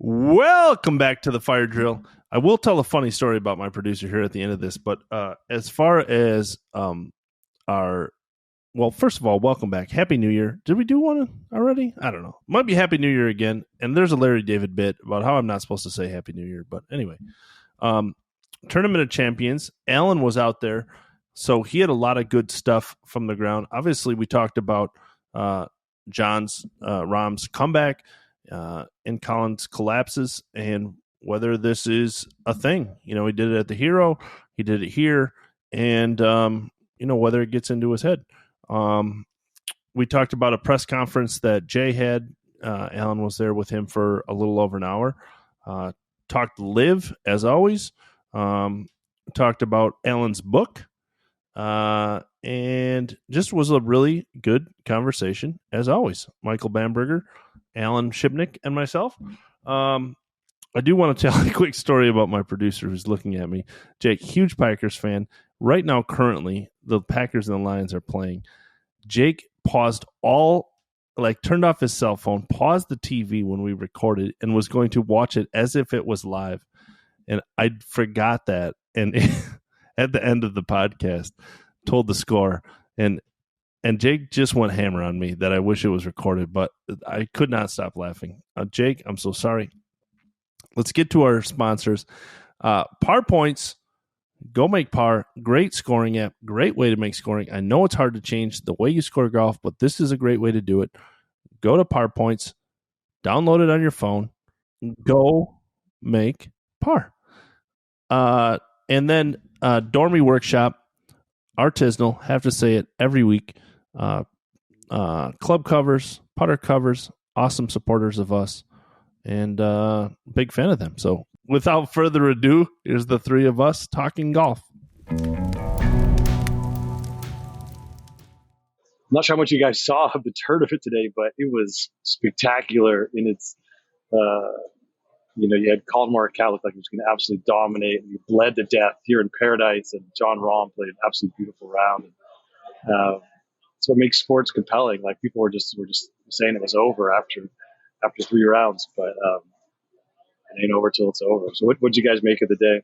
Welcome back to the Fire Drill. I will tell a funny story about my producer here at the end of this, but as far as first of all, welcome back. Happy New Year. Did we do one already? I don't know. Might be Happy New Year again. And there's a Larry David bit about how I'm not supposed to say Happy New Year. But anyway, Tournament of Champions. Alan was out there, so he had a lot of good stuff from the ground. Obviously, we talked about Rahm's comeback and Collin's collapses and whether this is a thing. You know, he did it at the Hero. He did it here. And, whether it gets into his head. We talked about a press conference that Jay had. Alan was there with him for a little over an hour. Talked live, as always. Talked about Alan's book. And just was a really good conversation, as always. Michael Bamberger, Alan Shipnuck, and myself. I do want to tell a quick story about my producer who's looking at me. Jake, huge Packers fan. Right now, currently, the Packers and the Lions are playing. Jake paused turned off his cell phone, paused the TV when we recorded, and was going to watch it as if it was live. And I forgot that. And at the end of the podcast, told the score. And Jake just went hammer on me that I wish it was recorded, but I could not stop laughing. Jake, I'm so sorry. Let's get to our sponsors. Par Points. Go make par. Great scoring app. Great way to make scoring. I know it's hard to change the way you score golf, but this is a great way to do it. Go to Par Points. Download it on your phone. Go make par. And then Dormy Workshop. Artisanal. Have to say it every week. Club covers. Putter covers. Awesome supporters of us. And big fan of them. So without further ado, here's the three of us talking golf. I'm not sure how much you guys saw of the tournament today, but it was spectacular in its, you had Collin Morikawa looked like he was going to absolutely dominate. And he bled to death here in Paradise, and Jon Rahm played an absolutely beautiful round. And, that's what makes sports compelling. Like people were just saying it was over after 3 rounds, but it ain't over till it's over. So what'd you guys make of the day?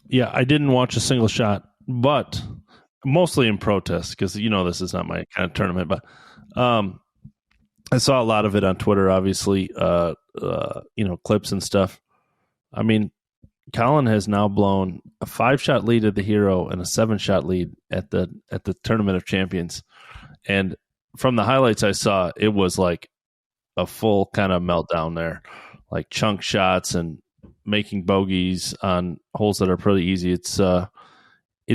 Yeah, I didn't watch a single shot, but mostly in protest because, this is not my kind of tournament. But I saw a lot of it on Twitter, obviously, clips and stuff. I mean, Collin has now blown a 5-shot lead at the Hero and a 7-shot lead at the Tournament of Champions. And from the highlights I saw, it was like a full kind of meltdown there, like chunk shots and making bogeys on holes that are pretty easy. It's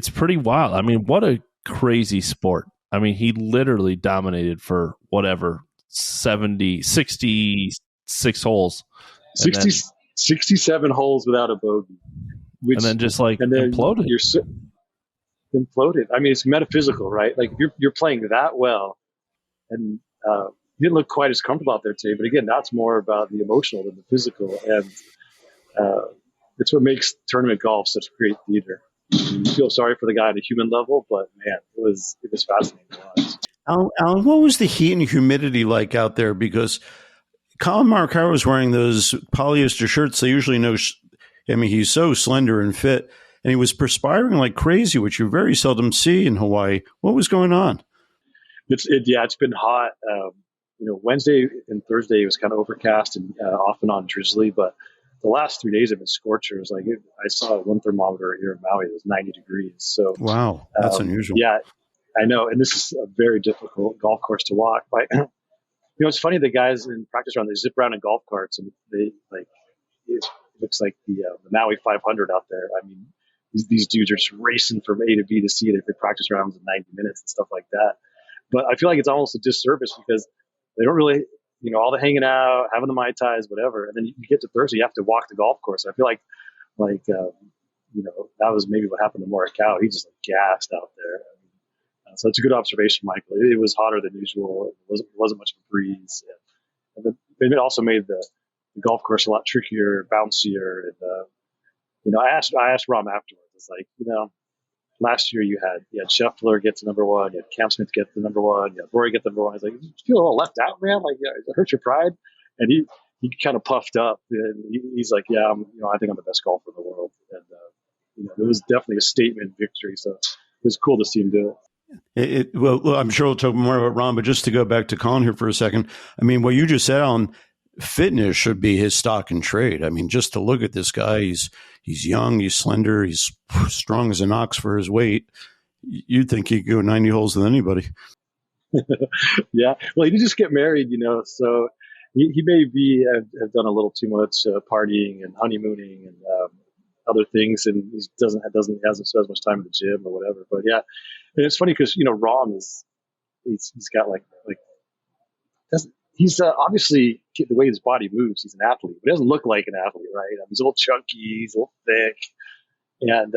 pretty wild. I mean, what a crazy sport. I mean, he literally dominated for 66 holes. 67 holes without a bogey. And then just imploded. Imploded. I mean, it's metaphysical, right? Like you're playing that well, and he didn't look quite as comfortable out there today. But again, that's more about the emotional than the physical, and it's what makes tournament golf such great theater. You feel sorry for the guy at a human level, but man, it was fascinating to watch. Alan, what was the heat and humidity like out there? Because Collin Morikawa was wearing those polyester shirts. They usually know. I mean, he's so slender and fit, and he was perspiring like crazy, which you very seldom see in Hawaii. What was going on? It's been hot. Wednesday and Thursday was kind of overcast and off and on drizzly, but the last 3 days have been scorchers. Like I saw one thermometer here in Maui that was 90 degrees. So wow, that's unusual. Yeah, I know. And this is a very difficult golf course to walk. But it's funny. The guys in practice round, they zip around in golf carts, and it looks like the Maui 500 out there. I mean, these dudes are just racing from A to B to C. They practice rounds in 90 minutes and stuff like that. But I feel like it's almost a disservice because they don't really, all the hanging out, having the Mai Tais, whatever. And then you get to Thursday, you have to walk the golf course. I feel like that was maybe what happened to Morikawa. He just gassed out there. So it's a good observation, Michael. It was hotter than usual. It wasn't much of a breeze. And it also made the golf course a lot trickier, bouncier. And, I asked Rahm afterwards. It's like, last year you had Scheffler get to number one, you had Cam Smith get to number one, you had Rory get to number one. He's like, you feel a little left out, man? Like, it hurts your pride. And he he kind of puffed up, and he's like, "Yeah, I think I'm the best golfer in the world." And it was definitely a statement victory. So it was cool to see him do it. Well, I'm sure we'll talk more about Ron, but just to go back to Collin here for a second, I mean, what you just said on fitness should be his stock and trade. I mean, just to look at this guy, he's young, he's slender, he's strong as an ox for his weight. You'd think he could go 90 holes with anybody. Yeah. Well, he did just get married, so he may have done a little too much partying and honeymooning and other things, and he hasn't spent as much time in the gym or whatever. But yeah, and it's funny because Rom he's got like he's obviously the way his body moves, he's an athlete, but he doesn't look like an athlete, right? I mean, he's a little chunky, he's a little thick, and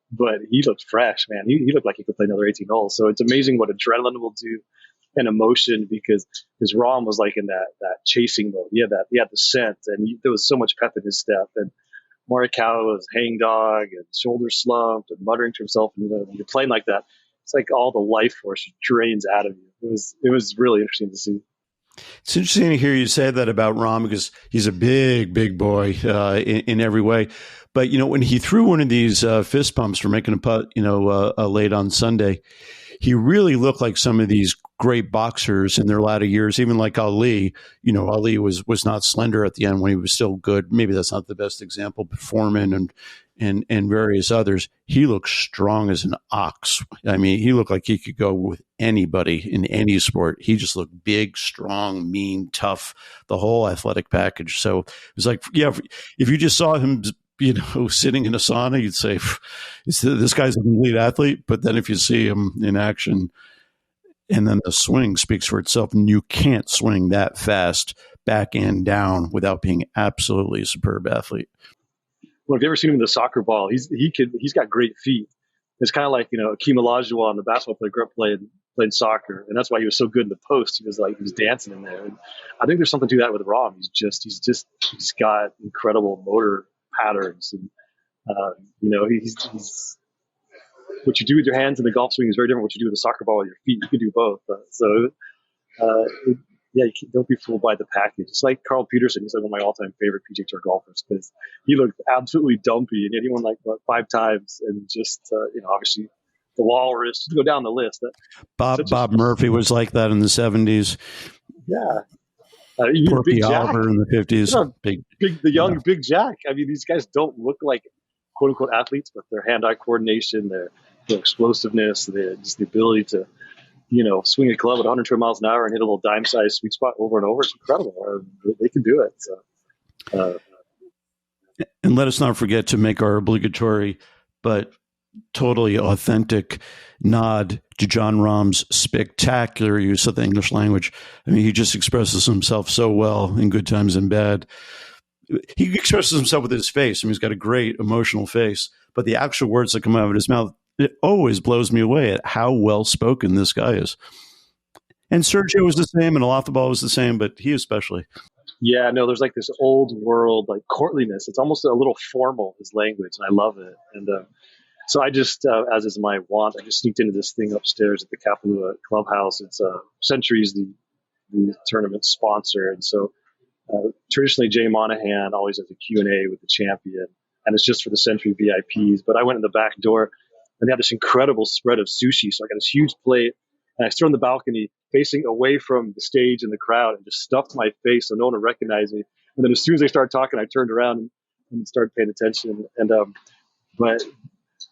but he looked fresh, man. He looked like he could play another 18 holes. So it's amazing what adrenaline will do and emotion, because his Rom was like in that chasing mode. He had the scent, and there was so much pep in his step. And Morikawa was hangdog and shoulder slumped and muttering to himself. And when you're playing like that, it's like all the life force drains out of you. It was really interesting to see. It's interesting to hear you say that about Rom, because he's a big boy in every way. But, when he threw one of these fist pumps for making a putt, late on Sunday, he really looked like some of these great boxers in their latter years, even like Ali. Ali was not slender at the end when he was still good. Maybe that's not the best example, but Foreman and various others. He looked strong as an ox. I mean, he looked like he could go with anybody in any sport. He just looked big, strong, mean, tough, the whole athletic package. So it was like, yeah, if you just saw him, sitting in a sauna, you'd say, this guy's an elite athlete. But then if you see him in action, and then the swing speaks for itself, and you can't swing that fast back and down without being absolutely a superb athlete. Well, if you ever seen him with a soccer ball, he's got great feet. It's kind of like Akeem Olajuwon, the basketball player, grew up playing soccer, and that's why he was so good in the post. He was dancing in there. And I think there's something to that with Rom. He's got incredible motor patterns, and he's what you do with your hands in the golf swing is very different. What you do with a soccer ball with your feet, you can do both. Don't be fooled by the package. It's like Carl Peterson. He's like one of my all-time favorite PGA Tour golfers, because he looked absolutely dumpy, and yet he won like 5 times, and just obviously the walrus. Just go down the list. Bob Murphy was like that in the 70s. Yeah. Porky Oliver in the 50s. Big Jack. I mean, these guys don't look like quote unquote athletes, but their hand-eye coordination, their explosiveness, just the ability to swing a club at 120 miles an hour and hit a little dime-sized sweet spot over and over. It's incredible. They can do it. So, and let us not forget to make our obligatory but totally authentic nod to John Rahm's spectacular use of the English language. I mean, he just expresses himself so well in good times and bad. He expresses himself with his face. I mean, he's got a great emotional face, but the actual words that come out of his mouth, it always blows me away at how well spoken this guy is. And Sergio was the same, and Olazabal was the same, but he especially. Yeah, no, there's like this old world like courtliness. It's almost a little formal, his language, and I love it. And so I just, as is my wont, I just sneaked into this thing upstairs at the Kapalua clubhouse. It's Century's the tournament sponsor, and so traditionally Jay Monahan always has a Q&A with the champion, and it's just for the Century VIPs. But I went in the back door, and they had this incredible spread of sushi. So I got this huge plate, and I stood on the balcony facing away from the stage and the crowd, and just stuffed my face so no one would recognize me. And then as soon as they started talking, I turned around and started paying attention. And but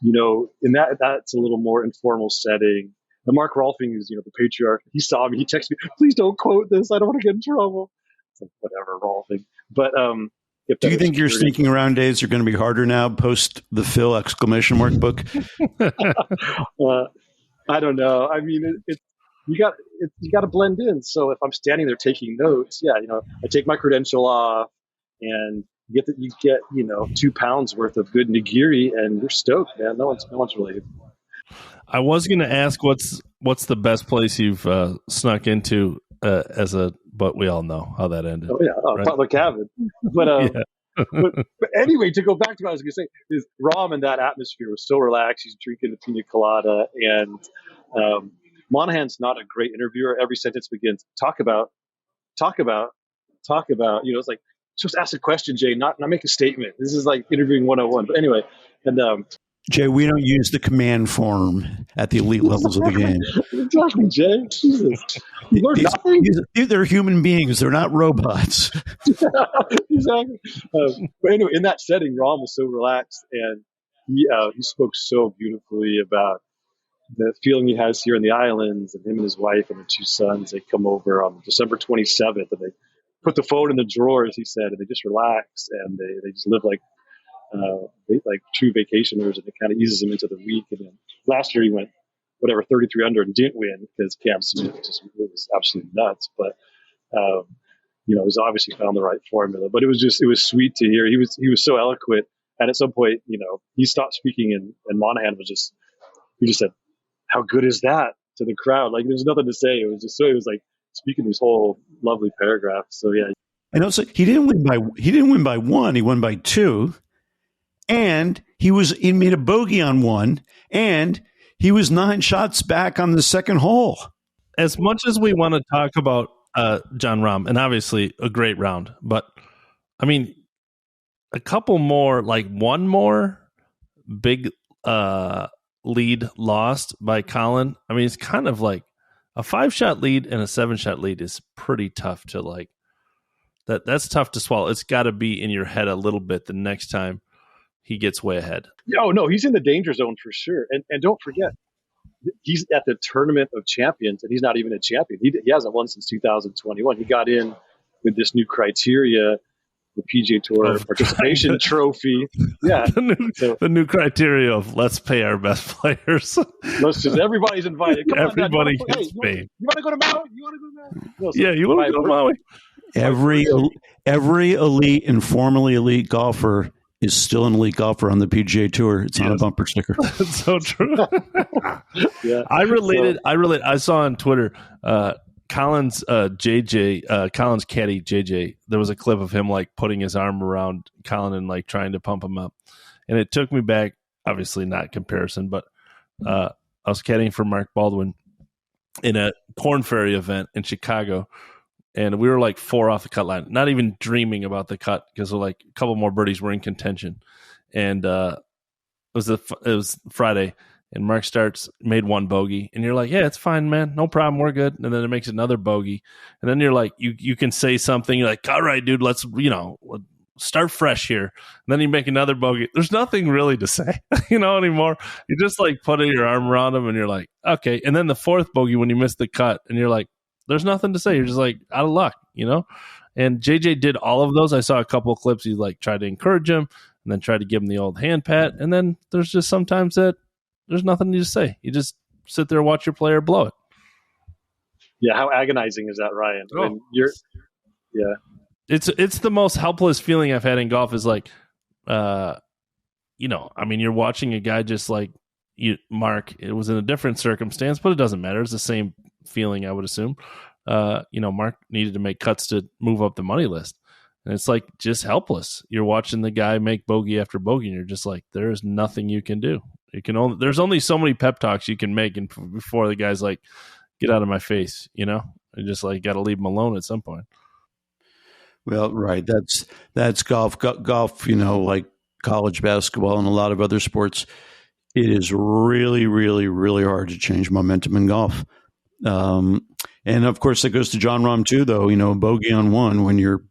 in that's a little more informal setting. And Mark Rolfing, who's the patriarch, he saw me. He texted me, "Please don't quote this. I don't want to get in trouble." It's like, whatever, Rolfing. But do you think your sneaking around days are going to be harder now post the Phil ! Book? I don't know. I mean, you got to blend in. So if I'm standing there taking notes, I take my credential off, and you get 2 pounds worth of good nigiri, and you're stoked, man. No one's really. I was going to ask what's the best place you've snuck into but we all know how that ended. Oh yeah, right? Butler cabin. But but anyway, to go back to what I was going to say, is Rom in that atmosphere was so relaxed. He's drinking a pina colada, and Monahan's not a great interviewer. Every sentence begins talk about. It's like supposed to ask a question, Jay, not make a statement. This is like interviewing 101. But anyway, and Jay, we don't use the command form at the elite levels of the game. Exactly, Jay. Jesus. You learned nothing? They're human beings. They're not robots. Exactly. But anyway, in that setting, Ron was so relaxed, and he spoke so beautifully about the feeling he has here in the islands, and him and his wife and the two sons. They come over on December 27th, and they put the phone in the drawers, he said, and they just relax, and they just live like true vacationers, and it kind of eases him into the week. And then last year he went 33 under and didn't win because Cam Smith was absolutely nuts. But he's obviously found the right formula. But it was sweet to hear. He was so eloquent, and at some point, he stopped speaking, and Monahan he just said, "How good is that?" to the crowd. Like there's nothing to say. It was like speaking these whole lovely paragraphs. So yeah. And also, he didn't win by one. He won by two. And he made a bogey on one, and he was 9 shots back on the second hole. As much as we want to talk about Jon Rahm, and obviously a great round, but I mean, a couple more, like one more big lead lost by Collin. I mean, it's kind of like a 5-shot lead and a 7-shot lead is pretty tough to like. That's tough to swallow. It's got to be in your head a little bit the next time he gets way ahead. Oh, no, he's in the danger zone for sure. And don't forget, he's at the Tournament of Champions, and he's not even a champion. He hasn't won since 2021. He got in with this new criteria, the PGA Tour participation trophy. Yeah. The new criteria of let's pay our best players. Everybody's invited. Come Everybody on, gets paid. You want to go to Maui? You want to go to Maui? Every elite and formerly elite golfer is still an elite golfer on the PGA Tour. It's not a bumper sticker. That's so true. Yeah. I saw on Twitter, Collin's Collin's caddy JJ. There was a clip of him like putting his arm around Collin and like trying to pump him up, and it took me back. Obviously, not comparison, but I was caddying for Mark Baldwin in a Corn Ferry event in Chicago. And we were like 4 off the cut line, not even dreaming about the cut because like a couple more birdies were in contention. And it was Friday, and Mark made one bogey, and you're like, yeah, it's fine, man, no problem, we're good. And then it makes another bogey, and then you're like, you can say something, you're like, all right, dude, let's start fresh here. And then you make another bogey. There's nothing really to say, anymore. You just like putting your arm around him, and you're like, okay. And then the 4th bogey when you miss the cut, and you're like, there's nothing to say. You're just like out of luck, And JJ did all of those. I saw a couple of clips. He like tried to encourage him and then tried to give him the old hand pat. And then there's just sometimes that there's nothing to say. You just sit there and watch your player blow it. Yeah, how agonizing is that, Ryan? When It's the most helpless feeling I've had in golf. Is like, you're watching a guy just like Mark. It was in a different circumstance, but it doesn't matter. It's the same feeling, I would assume. Mark needed to make cuts to move up the money list, and it's like just helpless. You're watching the guy make bogey after bogey, and you're just like, there's nothing you can do. There's only so many pep talks you can make, and before the guy's like, get out of my face, you just like got to leave him alone at some point. Well, right. That's golf. Golf, like college basketball and a lot of other sports, it is really, really, really hard to change momentum in golf. And of course, that goes to Jon Rahm too, though. Bogey on one when you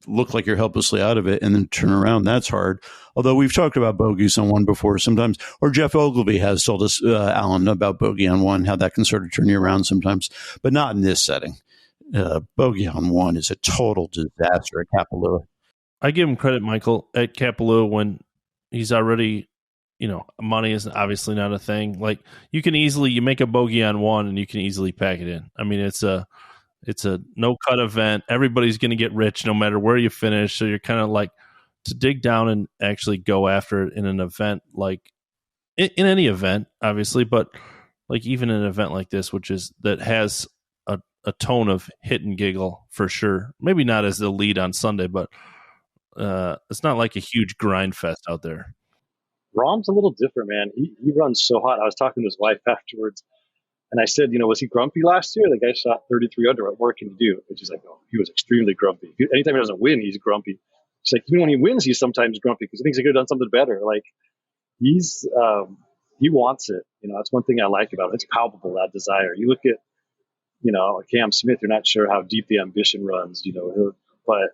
look like you're helplessly out of it, and then turn around. That's hard. Although we've talked about bogeys on one before sometimes, or Jeff Ogilvy has told us, Alan, about bogey on one, how that can sort of turn you around sometimes, but not in this setting. Bogey on one is a total disaster at Kapalua. I give him credit, Michael, at Kapalua when he's already. Money is obviously not a thing. Like you make a bogey on one and you can easily pack it in. I mean, it's a no cut event. Everybody's going to get rich no matter where you finish. So you're kind of like to dig down and actually go after it in an event, like in any event, obviously, but like even an event like this, that has a tone of hit and giggle for sure. Maybe not as the lead on Sunday, but it's not like a huge grind fest out there. Rahm's a little different, man. He runs so hot. I was talking to his wife afterwards. And I said, was he grumpy last year? The guy shot 33 under. What more can you do? And she's like, oh, he was extremely grumpy. Anytime he doesn't win, he's grumpy. She's like, even when he wins, he's sometimes grumpy because he thinks he could have done something better. Like he wants it. That's one thing I like about him. It's palpable, that desire. You look at, Cam Smith, you're not sure how deep the ambition runs, but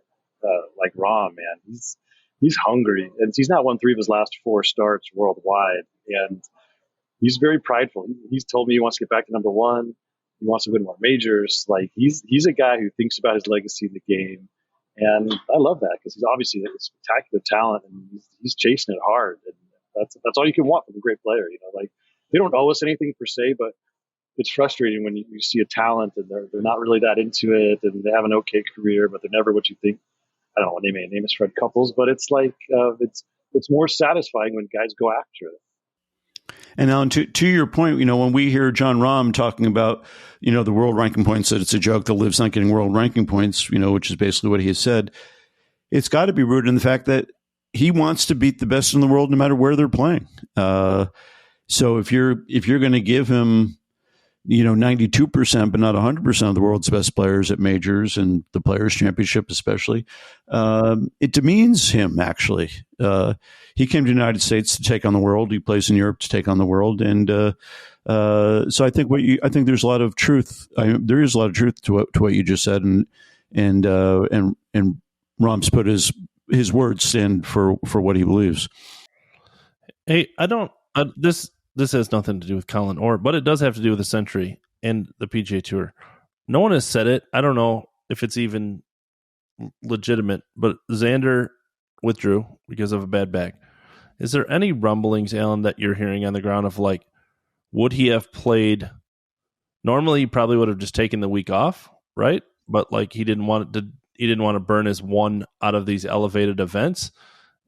like Rahm, man, he's hungry, and he's not won 3 of his last 4 starts worldwide, and he's very prideful. He's told me he wants to get back to number 1. He wants to win more majors. Like he's a guy who thinks about his legacy in the game, and I love that because he's obviously a spectacular talent, and he's chasing it hard, and that's all you can want from a great player. Like they don't owe us anything per se, but it's frustrating when you see a talent and they're not really that into it, and they have an okay career, but they're never what you think. I don't know what name is Fred Couples, but it's like it's more satisfying when guys go after it. And Alan, to your point, when we hear John Rahm talking about, the world ranking points, that it's a joke that Liv's not getting world ranking points, which is basically what he has said, it's got to be rooted in the fact that he wants to beat the best in the world no matter where they're playing. So if you're going to give him, 92%, but not 100% of the world's best players at majors and the Players' Championship especially, it demeans him, actually. He came to the United States to take on the world. He plays in Europe to take on the world. And so I think there's a lot of truth. There is a lot of truth to what you just said. And Rahm's put his words stand for what he believes. Hey, this has nothing to do with Collin but it does have to do with the Century and the PGA Tour. No one has said it. I don't know if it's even legitimate, but Xander withdrew because of a bad back. Is there any rumblings, Alan, that you're hearing on the ground of like, would he have played? Normally, he probably would have just taken the week off, right? But like he didn't want to burn his one out of these elevated events,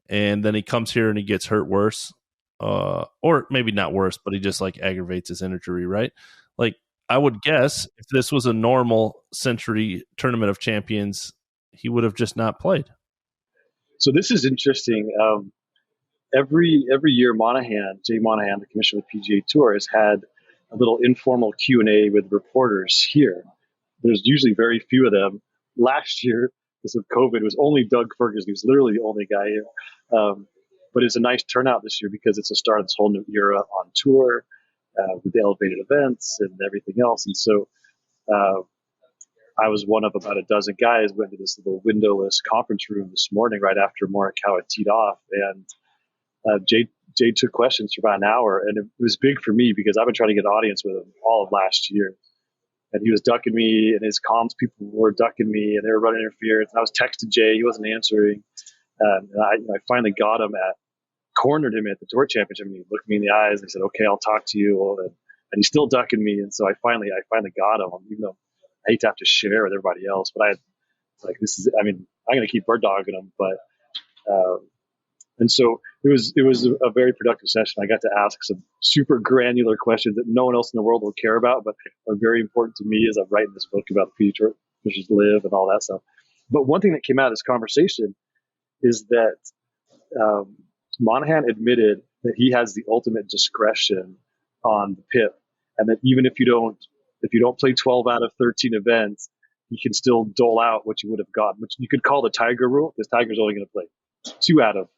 and then he comes here and he gets hurt worse. Or maybe not worse, but he just like aggravates his injury, right? Like I would guess if this was a normal Century Tournament of Champions, he would have just not played. So this is interesting. Every year, Jay Monahan, the commissioner of the PGA Tour, has had a little informal Q&A with reporters here. There's usually very few of them. Last year, because of COVID, it was only Doug Ferguson. He was literally the only guy here. But it's a nice turnout this year because it's the start of this whole new era on tour with the elevated events and everything else. And so I was one of about a dozen guys went to this little windowless conference room this morning right after Morikawa teed off. And Jay took questions for about an hour. And it was big for me because I've been trying to get an audience with him all of last year. And he was ducking me, and his comms people were ducking me, and they were running interference. And I was texting Jay. He wasn't answering. And I finally cornered him at the Tour Championship, and he looked me in the eyes and he said, "Okay, I'll talk to you." And he's still ducking me, and so I finally got him. Even though I hate to have to share with everybody else, but I'm going to keep bird dogging him. But and so it was a very productive session. I got to ask some super granular questions that no one else in the world will care about, but are very important to me as I'm writing this book about the PGA Tour, which is live and all that stuff. But one thing that came out of this conversation is that Monahan admitted that he has the ultimate discretion on the PIP, and that even if you don't play 12 out of 13 events, you can still dole out what you would have gotten, which you could call the Tiger rule, because Tiger's only going to play 2 out of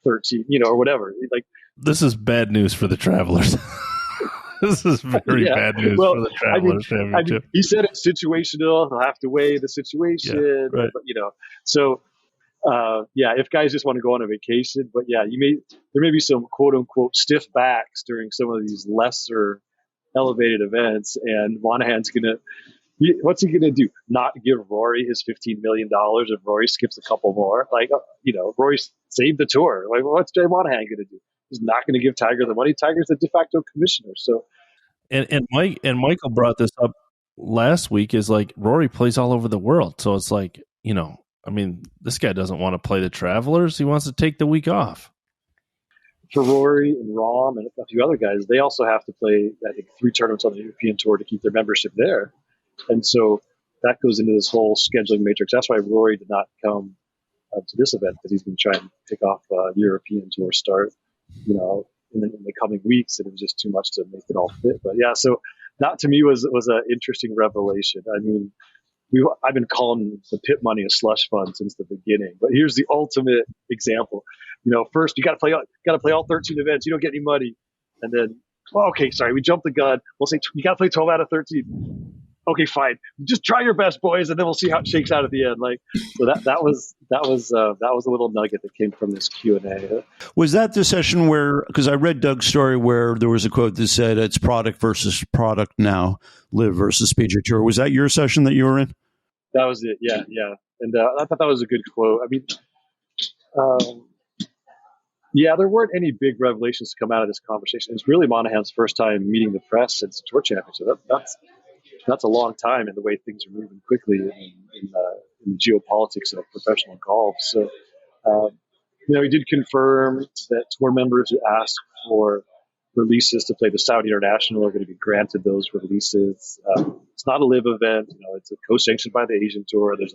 13, or whatever. Like, this is bad news for the Travelers. This is very bad news for the Travelers Championship. He said it's situational. He'll have to weigh the situation, right. But, so. If guys just want to go on a vacation, but there may be some quote unquote stiff backs during some of these lesser elevated events, and Monahan's what's he gonna do? Not give Rory his $15 million if Rory skips a couple more? Like, Rory saved the tour. Like, what's Jay Monahan gonna do? He's not gonna give Tiger the money. Tiger's the de facto commissioner. So, and Michael brought this up last week. Is like Rory plays all over the world, so it's like this guy doesn't want to play the Travelers. He wants to take the week off. For Rory and Rahm and a few other guys, they also have to play, I think, 3 tournaments on the European Tour to keep their membership there. And so that goes into this whole scheduling matrix. That's why Rory did not come to this event, because he's been trying to pick off a European Tour start, in the coming weeks, and it was just too much to make it all fit. But so that to me was an interesting revelation. I mean, I've been calling the pit money a slush fund since the beginning, but here's the ultimate example. First you got to play all 13 events. You don't get any money, and then okay, sorry, we jumped the gun. We'll say you got to play 12 out of 13. Okay, fine. Just try your best, boys, and then we'll see how it shakes out at the end. So that was a little nugget that came from this Q&A. Was that the session where, because I read Doug's story where there was a quote that said it's product versus product now, live versus PGA Tour. Was that your session that you were in? That was it. Yeah. And I thought that was a good quote. I mean, there weren't any big revelations to come out of this conversation. It's really Monahan's first time meeting the press since the Tour Championship. That's a long time in the way things are moving quickly in the geopolitics of professional golf. So, he did confirm that tour members who asked for releases to play the Saudi International are going to be granted those releases. It's not a live event. It's a co-sanctioned by the Asian Tour. There's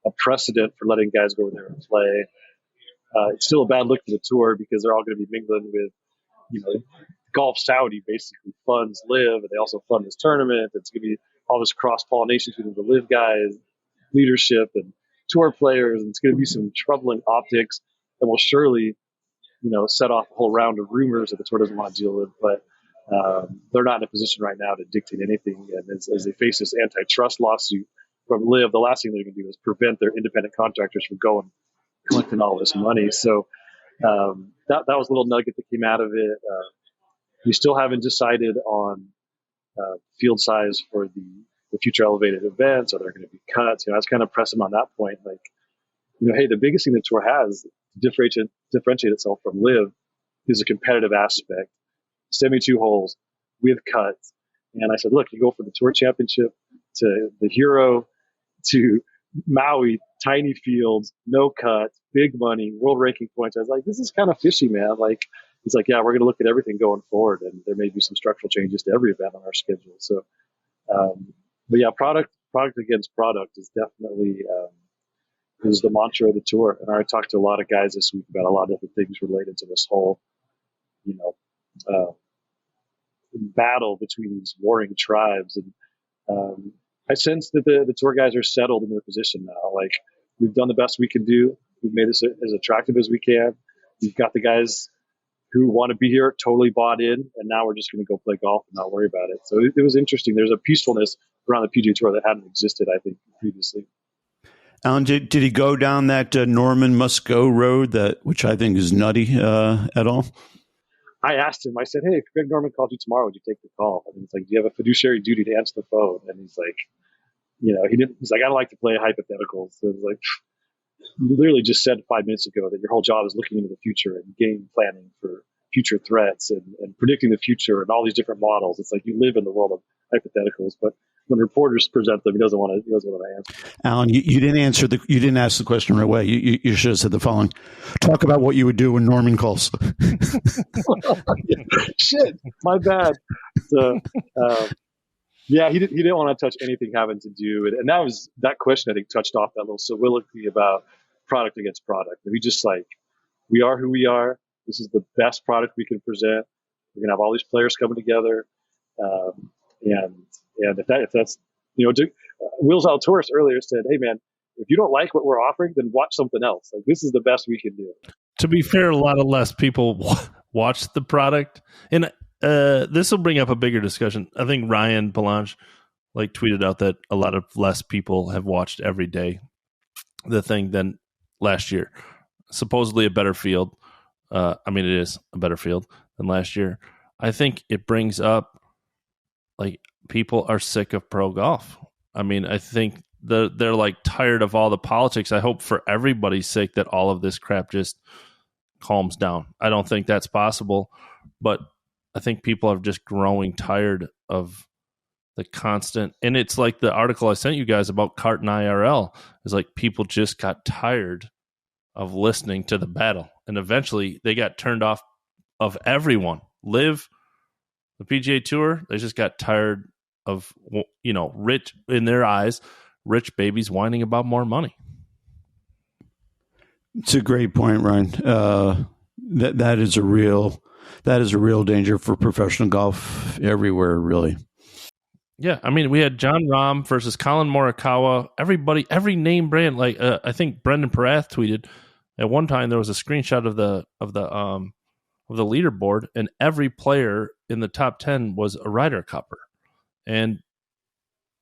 a precedent for letting guys go over there and play. It's still a bad look for the tour because they're all going to be mingling with, Golf Saudi basically funds live, and they also fund this tournament. It's going to be all this cross-pollination between the live guys, leadership, and tour players. And it's going to be some troubling optics that will surely, set off a whole round of rumors that the tour doesn't want to deal with. But they're not in a position right now to dictate anything. And as they face this antitrust lawsuit from live, the last thing they're going to do is prevent their independent contractors from collecting all this money. So that was a little nugget that came out of it. We still haven't decided on field size for the future elevated events. Are there going to be cuts? I was kind of pressing on that point. Hey, the biggest thing the tour has to differentiate itself from live is a competitive aspect. 72 holes with cuts. And I said, look, you go from the Tour Championship to the Hero to Maui, tiny fields, no cuts, big money, world ranking points. I was like, this is kind of fishy, man. He's like, yeah, we're going to look at everything going forward, and there may be some structural changes to every event on our schedule. So, but yeah, product against product is definitely is the mantra of the tour. And I talked to a lot of guys this week about a lot of different things related to this whole, battle between these warring tribes. And I sense that the tour guys are settled in their position now. We've done the best we can do. We've made this as attractive as we can. We've got the guys who want to be here totally bought in, and now we're just going to go play golf and not worry about it. So it was interesting. There's a peacefulness around the PGA Tour that hadn't existed, I think, previously. Alan, did he go down that Norman must go road, which I think is nutty at all? I asked him, I said, hey, if Greg Norman called you tomorrow, would you take the call? And it's like, do you have a fiduciary duty to answer the phone? And he's like, he's like, I don't like to play hypotheticals. So it's like, you literally just said 5 minutes ago that your whole job is looking into the future and game planning for future threats and predicting the future and all these different models. It's like you live in the world of hypotheticals, but when reporters present them, he doesn't want to answer. Alan, you didn't you didn't ask the question right away. You should have said the following: talk about what you would do when Norman calls. Shit, my bad. So, he didn't want to touch anything having to do, and that question I think touched off that little soliloquy about product against product. And we just we are who we are. This is the best product we can present. We're gonna have all these players coming together, and if that's Wheels Out Tourist earlier said, hey man, if you don't like what we're offering, then watch something else. This is the best we can do. To be fair, a lot of less people watch the product, and this will bring up a bigger discussion. I think Ryan Palanche tweeted out that a lot of less people have watched every day the thing than last year. Supposedly a better field. It is a better field than last year. I think it brings up people are sick of pro golf. I think they're tired of all the politics. I hope for everybody's sake that all of this crap just calms down. I don't think that's possible, but I think people are just growing tired of the constant. And it's like the article I sent you guys about Carton IRL is people just got tired of listening to the battle, and eventually they got turned off of everyone. Live, the PGA Tour, they just got tired of, rich, in their eyes, rich babies whining about more money. It's a great point, Ryan. That is a real danger for professional golf everywhere, really. Yeah, I mean, we had John Rahm versus Collin Morikawa. Everybody, every name brand. Like I think Brendan Parath tweeted at one time there was a screenshot of the leaderboard, and every player in the top 10 was a Ryder Cupper. And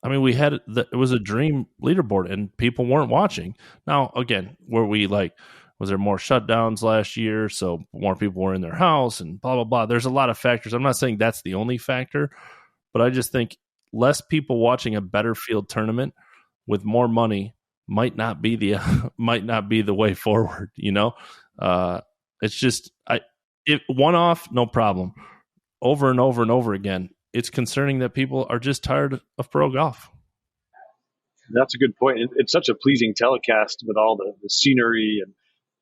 I mean, it was a dream leaderboard, and people weren't watching. Now, again, was there more shutdowns last year, so more people were in their house, and blah blah blah. There's a lot of factors. I'm not saying that's the only factor, but I just think less people watching a better field tournament with more money might not be the way forward. It's just one off, no problem. Over and over and over again, it's concerning that people are just tired of pro golf. That's a good point. It's such a pleasing telecast with all the scenery and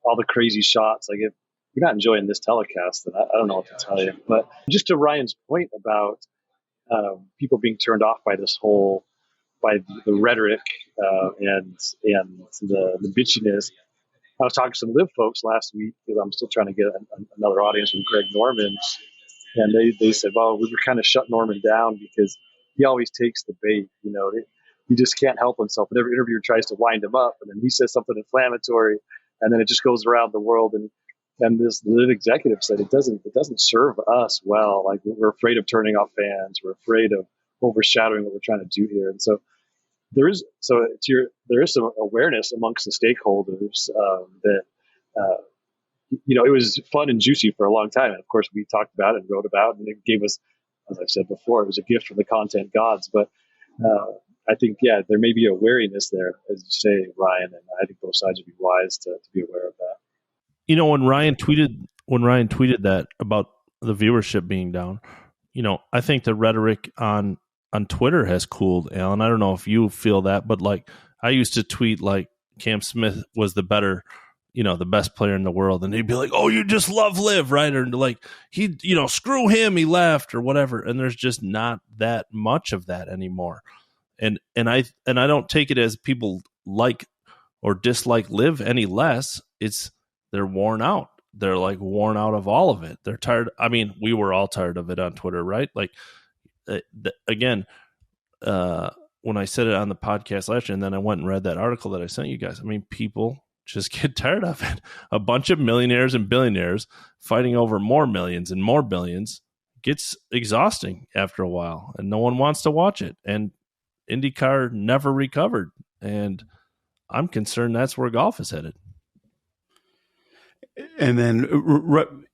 all the crazy shots. Like, if you're not enjoying this telecast, then I don't know what to tell you. But just to Ryan's point about people being turned off by the rhetoric and the bitchiness. I was talking to some live folks last week because I'm still trying to get another audience with Greg Norman, and they said, "Well, we were kind of shut Norman down because he always takes the bait. He just can't help himself. And every interviewer tries to wind him up, and then he says something inflammatory, and then it just goes around the world." And this live executive said it doesn't serve us well. Like, we're afraid of turning off fans. We're afraid of overshadowing what we're trying to do here. And so there is some awareness amongst the stakeholders that it was fun and juicy for a long time. And of course, we talked about it and wrote about it, and it gave us, as I've said before, it was a gift from the content gods. But I think, there may be a wariness there, as you say, Ryan, and I think both sides would be wise to be aware of that. When Ryan tweeted that about the viewership being down, I think the rhetoric on Twitter has cooled, Alan. I don't know if you feel that, but like, I used to tweet like Cam Smith was the best player in the world, and he'd be like, "Oh, you just love live, right?" Or like, he, screw him, he left, or whatever. And there's just not that much of that anymore. And I don't take it as people like or dislike live any less. They're worn out. They're like worn out of all of it. They're tired. I mean, we were all tired of it on Twitter, right? Like, again, when I said it on the podcast last year, and then I went and read that article that I sent you guys, I mean, people just get tired of it. A bunch of millionaires and billionaires fighting over more millions and more billions gets exhausting after a while, and no one wants to watch it. And IndyCar never recovered, and I'm concerned that's where golf is headed. And then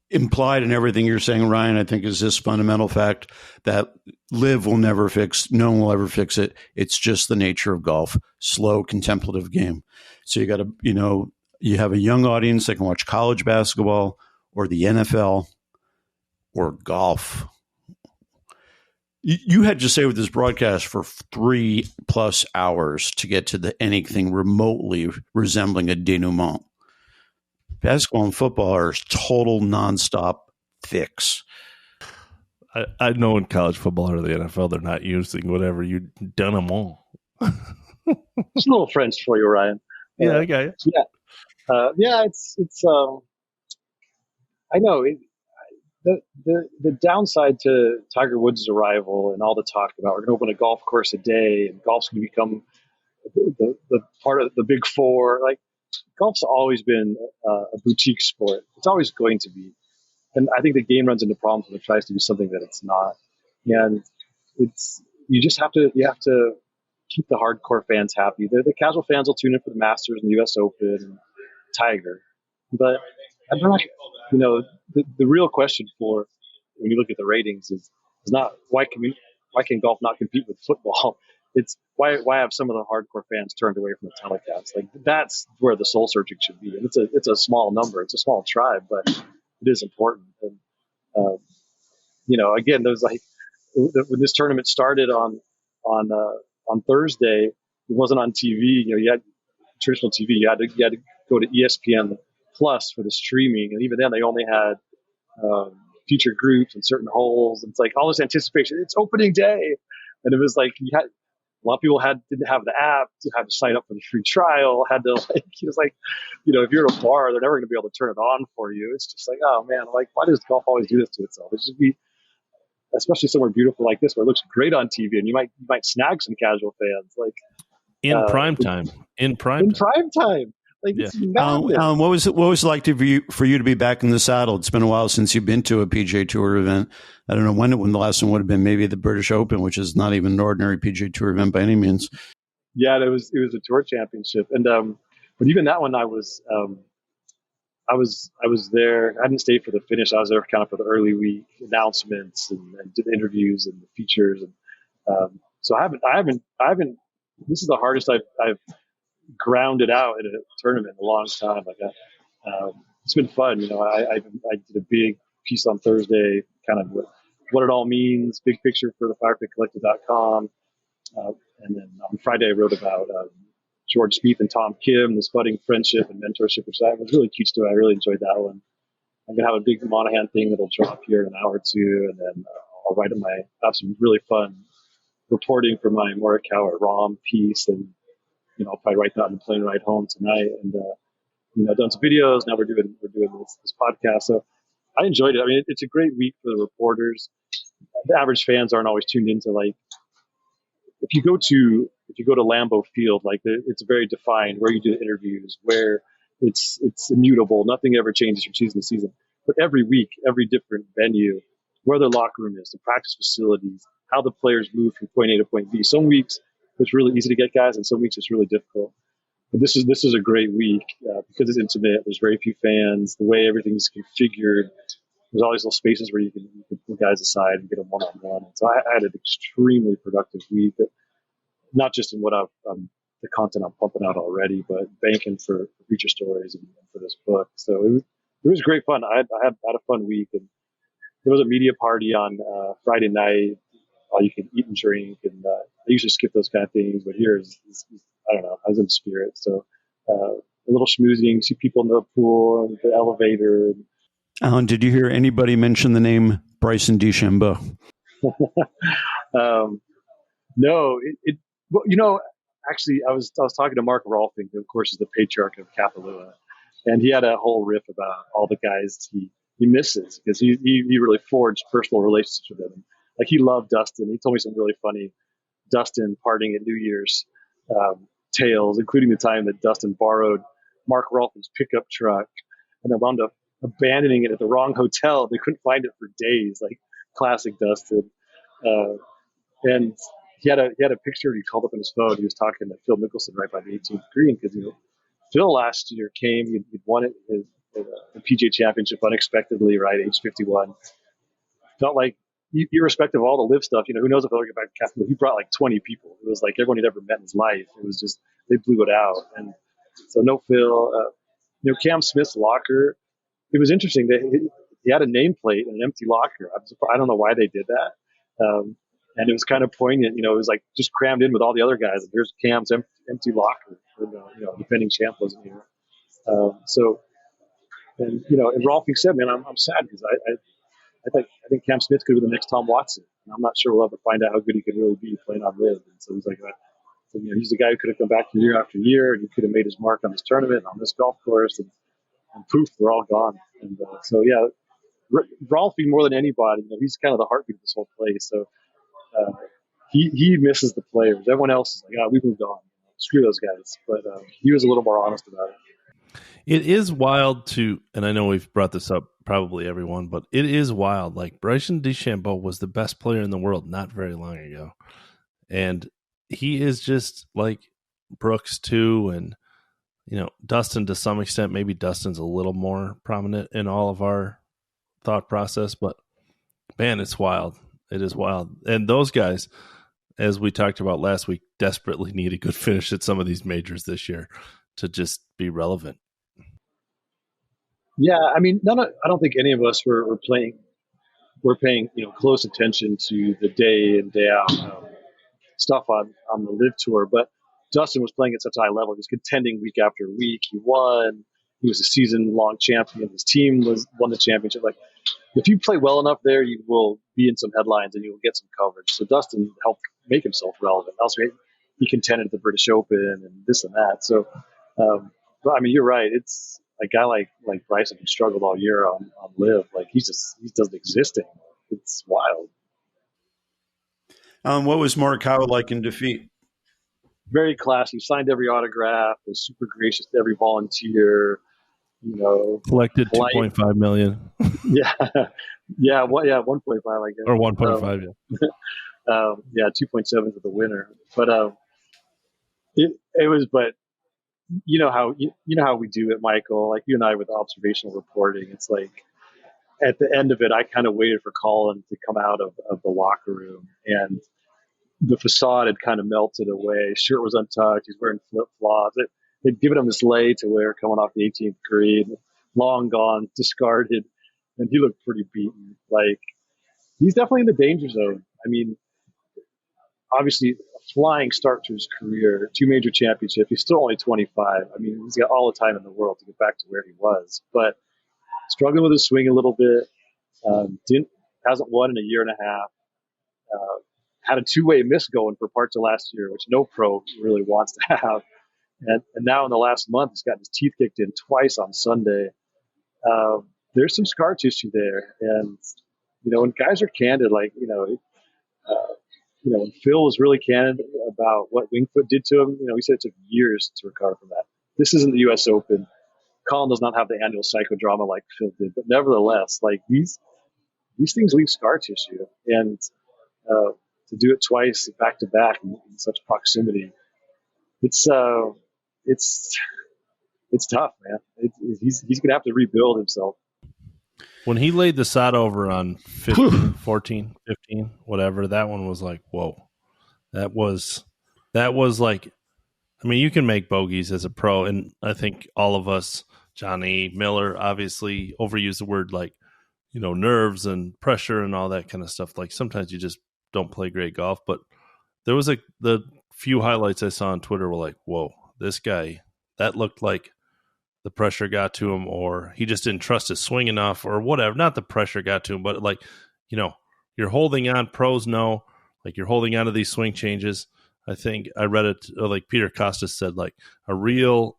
implied in everything you're saying, Ryan, I think, is this fundamental fact that live will never fix, no one will ever fix it. It's just the nature of golf, slow, contemplative game. So you got to, you have a young audience that can watch college basketball or the NFL or golf. You had to stay with this broadcast for 3+ hours to get to anything remotely resembling a denouement. Basketball and football are total nonstop fix. I know in college football or the NFL, they're not using whatever you done them all. It's a little French for you, Ryan. Yeah, I got you. Yeah. It's I know the downside to Tiger Woods' arrival and all the talk about we're going to open a golf course a day and golf's going to become the part of the big four. Like, golf's always been a boutique sport. It's always going to be. And I think the game runs into problems when it tries to be something that it's not. And you have to keep the hardcore fans happy. The casual fans will tune in for the Masters and the US Open and Tiger. But I'm not, the real question for when you look at the ratings is not why can golf not compete with football? It's why have some of the hardcore fans turned away from the telecast? Like, that's where the soul searching should be. And it's a small number, it's a small tribe, but it is important. And again, there's like when this tournament started on Thursday, it wasn't on TV. You had traditional TV. You had to go to ESPN Plus for the streaming, and even then, they only had featured groups and certain holes. And it's like all this anticipation. It's opening day, and it was like a lot of people didn't have the app, had to sign up for the free trial, had to it was like, if you're at a bar, they're never going to be able to turn it on for you. It's just like, oh man, like, why does golf always do this to itself? It should be, especially somewhere beautiful like this where it looks great on TV, and you might snag some casual fans like in prime time. In prime time. Like Yeah. it's madness. Alan, what was it like for you to be back in the saddle? It's been a while since you've been to a PGA Tour event. I don't know when the last one would have been. Maybe the British Open, which is not even an ordinary PGA Tour event by any means. Yeah, it was a tour championship, and but even that one, I was there. I didn't stay for the finish. I was there kind of for the early week announcements and did interviews and the features, and so I haven't. This is the hardest I've grounded out in a tournament in a long time. Like, it's been fun. I did a big piece on Thursday, kind of what it all means, big picture for the firepitcollective.com. And then on Friday, I wrote about George Spieth and Tom Kim, this budding friendship and mentorship, which I was really cute to. I really enjoyed that one. I'm going to have a big Monahan thing that'll drop here in an hour or two. And then I'll have some really fun reporting for my Morikawa ROM piece. And, I'll probably write that on the plane ride home tonight. And, done some videos. Now we're doing this podcast. So I enjoyed it. I mean, it's a great week for the reporters. The average fans aren't always tuned into if you go to Lambeau Field, it's very defined where you do the interviews, where it's immutable. Nothing ever changes from season to season. But every week, every different venue, where their locker room is, the practice facilities, how the players move from point A to point B. Some weeks it's really easy to get guys, and some weeks it's really difficult. But this is a great week because it's intimate. There's very few fans. The way everything's configured, there's always little spaces where you can put guys aside and get them one-on-one. And so I had an extremely productive week, not just in the content I'm pumping out already, but banking for future stories and for this book. So it was great fun. I had a fun week, and there was a media party on Friday night. All you can eat and drink, and I usually skip those kind of things, but here is I don't know. I was in spirit, so a little schmoozing, see people in the pool and the elevator. Alan, did you hear anybody mention the name Bryson DeChambeau? No, well, actually, I was talking to Mark Rolfing, who of course is the patriarch of Kapalua, and he had a whole riff about all the guys he misses because he really forged personal relationships with them. Like he loved Dustin. He told me some really funny Dustin partying at New Year's tales, including the time that Dustin borrowed Mark Rolfing's pickup truck and then wound up abandoning it at the wrong hotel. They couldn't find it for days. Like classic Dustin. And he had a picture he called up on his phone. He was talking to Phil Mickelson right by the 18th green because Phil last year came. He'd won the PGA Championship unexpectedly, right, age 51. Felt like, irrespective of all the live stuff, who knows if they'll get back to Kapalua. He brought like 20 people. It was like everyone he'd ever met in his life. It was just they blew it out. And so no Phil. Cam Smith's locker. It was interesting that he had a nameplate and an empty locker. I don't know why they did that. And it was kind of poignant. It was like just crammed in with all the other guys. And here's Cam's empty locker. Defending champ wasn't here. And Rolfing said, man, I'm sad because I think Cam Smith could be the next Tom Watson. And I'm not sure we'll ever find out how good he could really be playing on live. And so he's like, he's the guy who could have come back year after year, and he could have made his mark on this tournament, on this golf course, and poof, they're all gone. And so, yeah, Rolfing more than anybody, he's kind of the heartbeat of this whole place. So he misses the players. Everyone else is like, we moved on. Screw those guys. But he was a little more honest about it. It is wild and I know we've brought this up, probably everyone, but it is wild. Like Bryson DeChambeau was the best player in the world not very long ago. And he is just like Brooks too. And, Dustin to some extent, maybe Dustin's a little more prominent in all of our thought process, but man, it's wild. It is wild. And those guys, as we talked about last week, desperately need a good finish at some of these majors this year to just be relevant. Yeah, I mean, I don't think any of us were paying close attention to the day in, day out stuff on the live tour, but Dustin was playing at such a high level. He was contending week after week. He won. He was a season-long champion. His team won the championship. Like, if you play well enough there, you will be in some headlines and you will get some coverage. So Dustin helped make himself relevant. Also, he contended at the British Open and this and that. So, but I mean, you're right. It's a guy like Bryson who struggled all year on live. Like he doesn't exist anymore. It's wild. What was Morikawa like in defeat? Very classy. Signed every autograph. Was super gracious to every volunteer. Collected Polite. 2.5 million. Yeah, yeah, 1.5, I guess, or 1.5. yeah, 2.7 to the winner. But it was, but you know how we do it, Michael. Like you and I with observational reporting, it's like at the end of it, I kind of waited for Collin to come out of the locker room, and the facade had kind of melted away. His shirt was untucked. He's wearing flip flops. They'd given him this lei to wear coming off the 18th green, long gone, discarded, and he looked pretty beaten. Like he's definitely in the danger zone. I mean, obviously, a flying start to his career, 2 major championships. He's still only 25. I mean, he's got all the time in the world to get back to where he was, but struggling with his swing a little bit. Hasn't won in a year and a half. Had a 2-way miss going for parts of last year, which no pro really wants to have. And now in the last month, he's got his teeth kicked in twice on Sunday. There's some scar tissue there. And, when guys are candid, like, when Phil was really candid about what Wingfoot did to him, he said it took years to recover from that. This isn't the U.S. Open. Collin does not have the annual psychodrama like Phil did, but nevertheless, like these things leave scar tissue, and to do it twice back to back in such proximity, it's tough, man. He's gonna have to rebuild himself. When he laid the shot over on 15, 14, 15, whatever, that one was like, whoa. That was like, I mean, you can make bogeys as a pro, and I think all of us, Johnny Miller, obviously overuse the word like, nerves and pressure and all that kind of stuff. Like sometimes you just don't play great golf, but there was the few highlights I saw on Twitter were like, whoa, this guy, that looked like the pressure got to him, or he just didn't trust his swing enough, or whatever. Not the pressure got to him, but like, you're holding on. Pros know, like you're holding on to these swing changes. I think I read it like Peter Costas said, like a real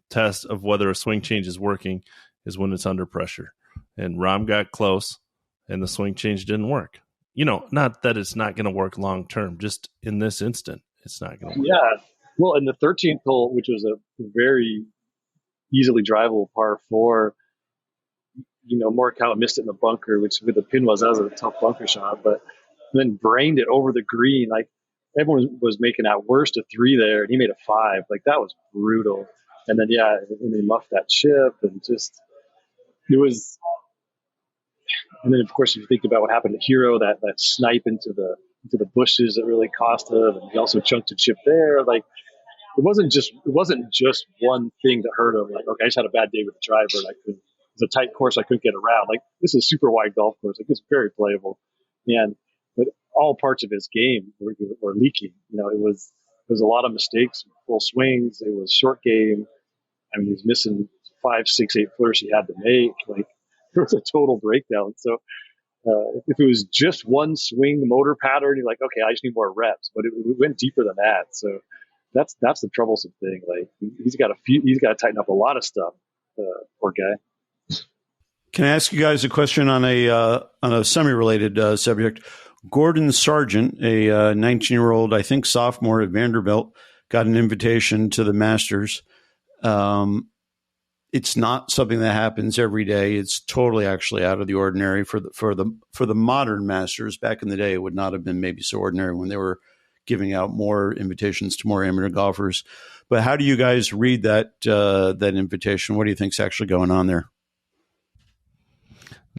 test of whether a swing change is working is when it's under pressure. And Rahm got close, and the swing change didn't work. Not that it's not going to work long term. Just in this instant, it's not going to work. Yeah. Well, in the 13th hole, which was a very easily drivable par 4, Morikawa missed it in the bunker, which with the pin that was a tough bunker shot, but then brained it over the green. Like everyone was making at worst a 3 there, and he made a 5. Like that was brutal. And then and he muffed that chip, and just it was. And then of course, if you think about what happened to Hero, that snipe into the bushes that really cost him, and he also chunked a chip there. Like it wasn't just one thing that hurt him. Like, okay, I just had a bad day with the driver, and it was a tight course I couldn't get around. Like this is a super wide golf course. Like it's very playable, but all parts of his game were leaking. It was a lot of mistakes, full swings. It was short game. I mean, he was missing 5, 6, 8 footers he had to make. Like it was a total breakdown. So if it was just one swing motor pattern, you're like, okay, I just need more reps. But it went deeper than that. So that's the troublesome thing. Like he's got to tighten up a lot of stuff. Poor guy. Can I ask you guys a question on a semi-related subject? Gordon Sargent, a 19-year-old, I think sophomore at Vanderbilt, got an invitation to the Masters. It's not something that happens every day. It's totally actually out of the ordinary for the modern Masters. Back in the day, it would not have been maybe so ordinary when they were giving out more invitations to more amateur golfers. But how do you guys read that invitation? What do you think's actually going on there?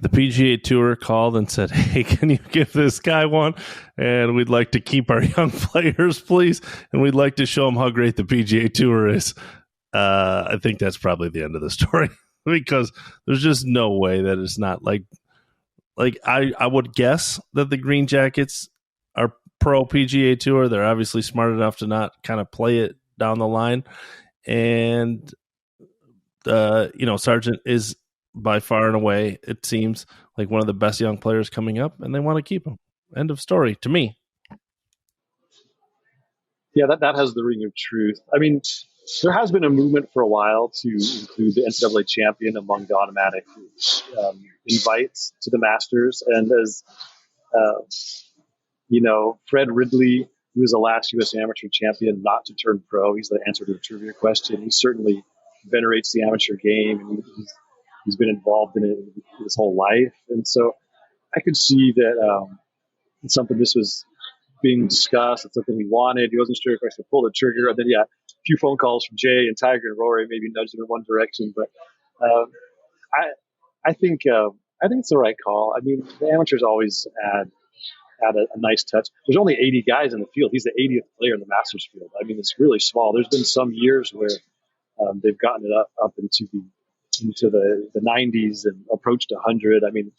The PGA Tour called and said, hey, can you give this guy one? And we'd like to keep our young players, please. And we'd like to show them how great the PGA Tour is. I think that's probably the end of the story because there's just no way that it's not like I would guess that the Green Jackets are pro PGA Tour. They're obviously smart enough to not kind of play it down the line. And, Sargent is by far and away, it seems like one of the best young players coming up, and they want to keep him. End of story to me. Yeah, that has the ring of truth. I mean, there has been a movement for a while to include the NCAA champion among the automatic invites to the Masters. And as Fred Ridley, he was the last U.S. amateur champion not to turn pro. He's the answer to the trivia question. He certainly venerates the amateur game, and he's been involved in it his whole life. And so I could see that it's something this was being discussed. It's something he wanted. He wasn't sure if I should pull the trigger. And then, a few phone calls from Jay and Tiger and Rory maybe nudged him in one direction. But I think it's the right call. I mean, the amateurs always add a nice touch. There's only 80 guys in the field. He's the 80th player in the Masters field. I mean, it's really small. There's been some years where they've gotten it up into the 90s and approached 100. I mean,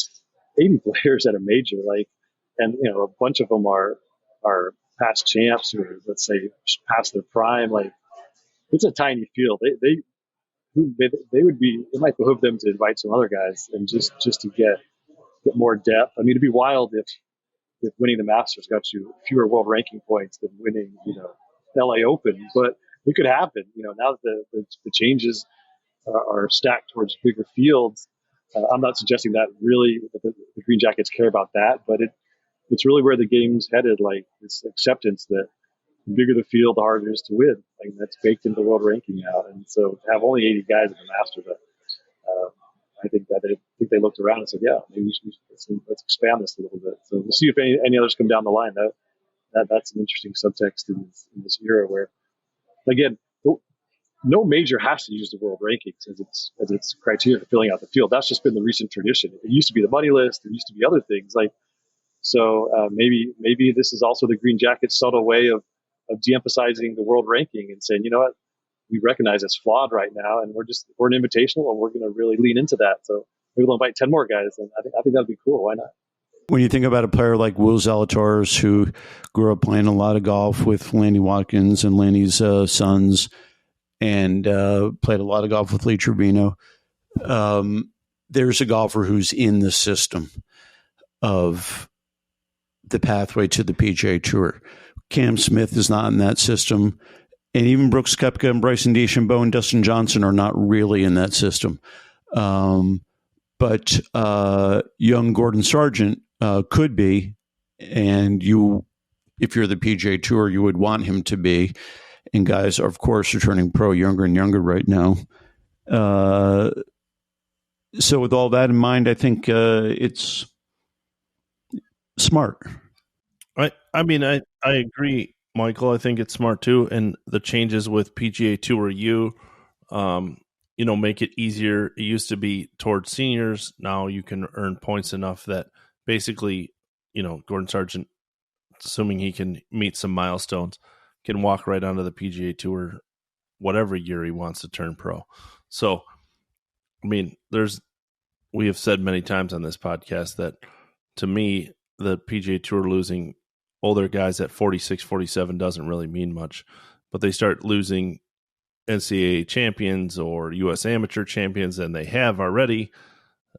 80 players at a major, and a bunch of them are past champs or let's say past their prime. Like, it's a tiny field. They would be. It might behoove them to invite some other guys and just to get more depth. I mean, it'd be wild if winning the Masters got you fewer world ranking points than winning, LA Open. But it could happen. Now that the changes are stacked towards bigger fields, I'm not suggesting that really the Green Jackets care about that, but it's really where the game's headed. Like, this acceptance that the bigger the field, the harder it is to win. Like, that's baked into the world ranking now. And so to have only 80 guys in the Masters, I think they looked around and said, yeah, maybe let's expand this a little bit. So we'll see if any others come down the line. That's an interesting subtext in this era where, again, no major has to use the world rankings as its criteria for filling out the field. That's just been the recent tradition. It used to be the money list. There used to be other things maybe this is also the Green Jackets' subtle way of de-emphasizing the world ranking and saying, you know what, we recognize it's flawed right now, and we're an invitational, and we're going to really lean into that. So maybe we'll invite 10 more guys, and I think that'd be cool. Why not? When you think about a player like Will Zalatoris, who grew up playing a lot of golf with Lanny Watkins and Lanny's sons, and played a lot of golf with Lee Trevino, there's a golfer who's in the system of the pathway to the PGA Tour. Cam Smith is not in that system. And even Brooks Koepka and Bryson DeChambeau and Dustin Johnson are not really in that system. But young Gordon Sargent could be, and if you're the PGA Tour, you would want him to be. And guys, of course, are turning pro younger and younger right now. So with all that in mind, I think it's smart. I mean, I agree, Michael. I think it's smart too. And the changes with PGA Tour U, make it easier. It used to be towards seniors. Now you can earn points enough that basically, Gordon Sargent, assuming he can meet some milestones, can walk right onto the PGA Tour whatever year he wants to turn pro. So, I mean, we have said many times on this podcast that, to me, the PGA Tour losing older guys at 46, 47 doesn't really mean much. But they start losing NCAA champions or U.S. amateur champions, and they have already.